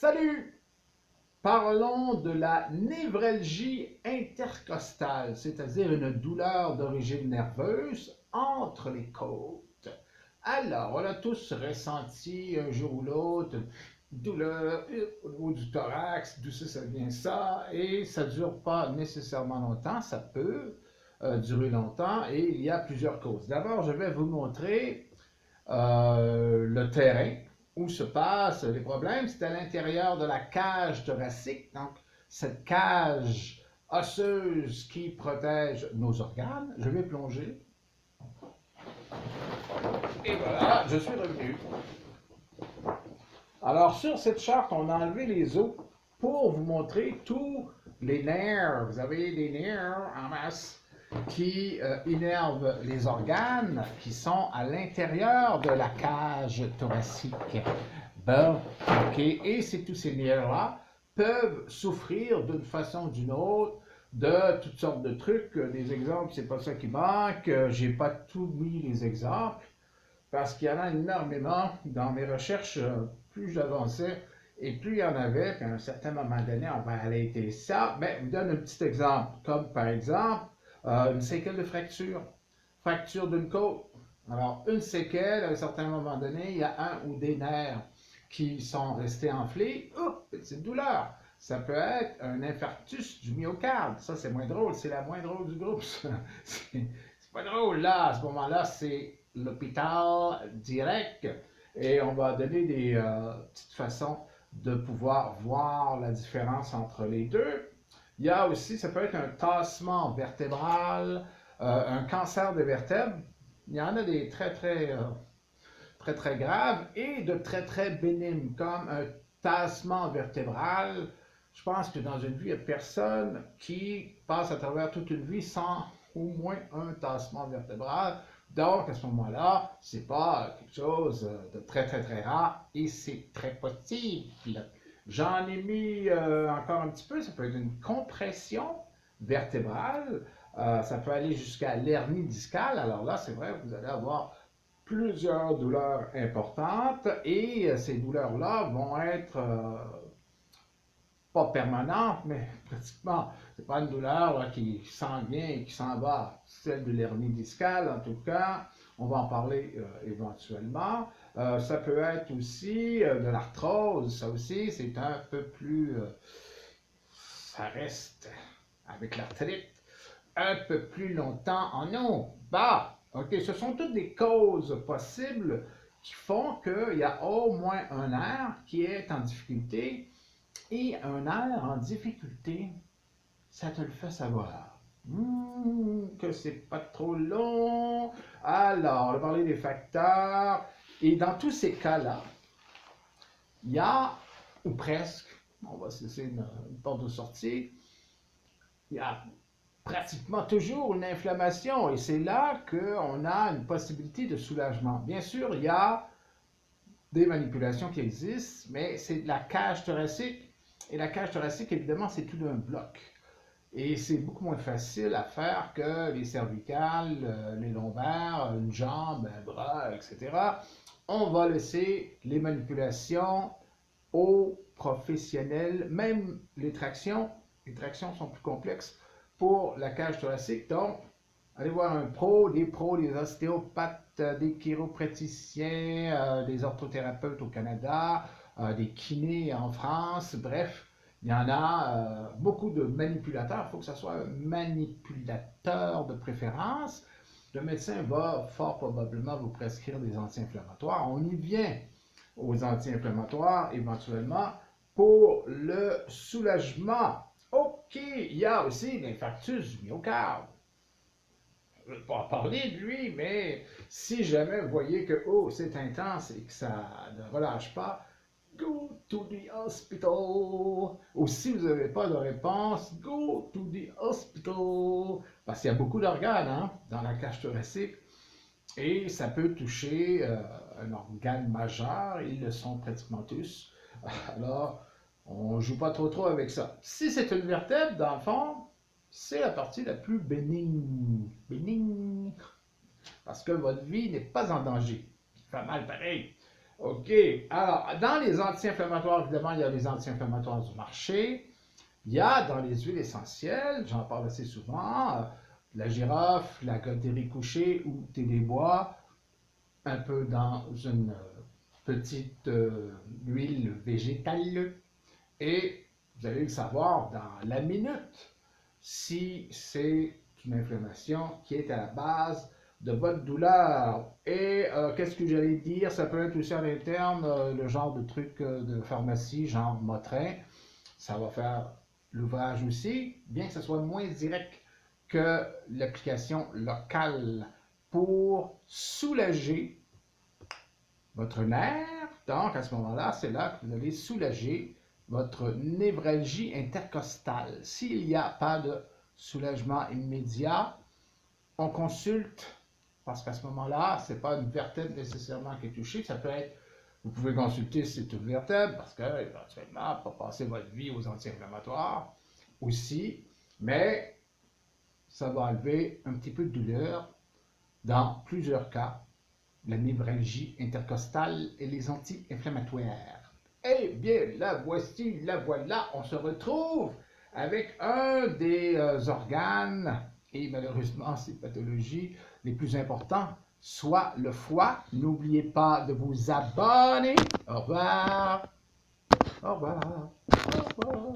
Salut! Parlons de la névralgie intercostale, c'est-à-dire une douleur d'origine nerveuse entre les côtes. Alors, on a tous ressenti un jour ou l'autre une douleur au niveau du thorax, d'où ça vient ça, et ça ne dure pas nécessairement longtemps, ça peut durer longtemps, et il y a plusieurs causes. D'abord, je vais vous montrer le terrain où se passent les problèmes, c'est à l'intérieur de la cage thoracique, donc cette cage osseuse qui protège nos organes. Je vais plonger. Et voilà, je suis revenu. Alors, sur cette charte, on a enlevé les os pour vous montrer tous les nerfs. Vous avez des nerfs en masse qui innervent les organes qui sont à l'intérieur de la cage thoracique. Bon, ok, et tous ces nerfs-là peuvent souffrir d'une façon ou d'une autre de toutes sortes de trucs. Des exemples, c'est pas ça qui manque. J'ai pas tout mis les exemples parce qu'il y en a énormément dans mes recherches. Plus j'avançais et plus il y en avait, puis à un certain moment donné, on va arrêter ça. Ben, je vous donne un petit exemple, comme par exemple une séquelle de fracture, fracture d'une côte. Alors, une séquelle, à un certain moment donné, il y a un ou des nerfs qui sont restés enflés. Oups, petite douleur. Ça peut être un infarctus du myocarde. Ça, c'est moins drôle. C'est la moins drôle du groupe. C'est pas drôle, là. À ce moment-là, c'est l'hôpital direct. Et on va donner des petites façons de pouvoir voir la différence entre les deux. Il y a aussi, ça peut être un tassement vertébral, un cancer des vertèbres. Il y en a des très graves et de très bénignes, comme un tassement vertébral. Je pense que dans une vie, il n'y a personne qui passe à travers toute une vie sans au moins un tassement vertébral. Donc, à ce moment-là, c'est pas quelque chose de très rare et c'est très possible. J'en ai mis encore un petit peu, ça peut être une compression vertébrale, ça peut aller jusqu'à l'hernie discale. Alors là, c'est vrai, vous allez avoir plusieurs douleurs importantes et ces douleurs-là vont être pas permanente, mais pratiquement, c'est pas une douleur là, qui s'en vient et qui s'en va. Celle de l'hernie discale, en tout cas, on va en parler éventuellement. Ça peut être aussi de l'arthrose, ça aussi, c'est un peu plus, ça reste avec l'arthrite un peu plus longtemps en eau. Bah, ok, ce sont toutes des causes possibles qui font qu'il y a au moins un nerf qui est en difficulté. Et un air en difficulté, ça te le fait savoir. Que c'est pas trop long. Alors, on va parler des facteurs. Et dans tous ces cas-là, il y a, ou presque, on va cesser une porte de sortie, il y a pratiquement toujours une inflammation. Et c'est là qu'on a une possibilité de soulagement. Bien sûr, il y a des manipulations qui existent, mais c'est de la cage thoracique. Et la cage thoracique, évidemment, c'est tout d'un bloc. Et c'est beaucoup moins facile à faire que les cervicales, les lombaires, une jambe, un bras, etc. On va laisser les manipulations aux professionnels, même les tractions. Les tractions sont plus complexes pour la cage thoracique. Donc, allez voir un pro, des ostéopathes, des chiropraticiens, des orthothérapeutes au Canada, des kinés en France, bref, il y en a beaucoup de manipulateurs. Il faut que ce soit un manipulateur de préférence. Le médecin va fort probablement vous prescrire des anti-inflammatoires. On y vient aux anti-inflammatoires éventuellement pour le soulagement. OK, il y a aussi l'infarctus du myocarde. Je ne vais pas en parler de lui, mais si jamais vous voyez que oh, c'est intense et que ça ne relâche pas, go to the hospital. Ou si vous n'avez pas de réponse, go to the hospital. Parce qu'il y a beaucoup d'organes hein, dans la cage thoracique et ça peut toucher un organe majeur. Ils le sont pratiquement tous. Alors, on ne joue pas trop avec ça. Si c'est une vertèbre, dans le fond, c'est la partie la plus bénigne. Bénigne. Parce que votre vie n'est pas en danger. Ça fait mal pareil. OK. Alors, dans les anti-inflammatoires, évidemment, il y a les anti-inflammatoires du marché. Il y a dans les huiles essentielles, j'en parle assez souvent, la girofle, la goderie couchée ou thé des bois, un peu dans une petite huile végétale. Et vous allez le savoir dans la minute si c'est une inflammation qui est à la base de votre douleur. Et qu'est-ce que j'allais dire? Ça peut être aussi à l'interne le genre de truc de pharmacie, genre Motrin. Ça va faire l'ouvrage aussi, bien que ce soit moins direct que l'application locale pour soulager votre nerf. Donc, à ce moment-là, c'est là que vous allez soulager votre névralgie intercostale. S'il n'y a pas de soulagement immédiat, on consulte, parce qu'à ce moment-là, ce n'est pas une vertèbre nécessairement qui est touchée, ça peut être, vous pouvez consulter si c'est une vertèbre, parce que éventuellement, pas passer votre vie aux anti-inflammatoires aussi, mais ça va enlever un petit peu de douleur dans plusieurs cas, la névralgie intercostale et les anti-inflammatoires. Eh bien, la voici, la voilà, on se retrouve avec un des organes, et malheureusement, ces pathologies les plus importantes, soit le foie. N'oubliez pas de vous abonner. Au revoir. Au revoir. Au revoir.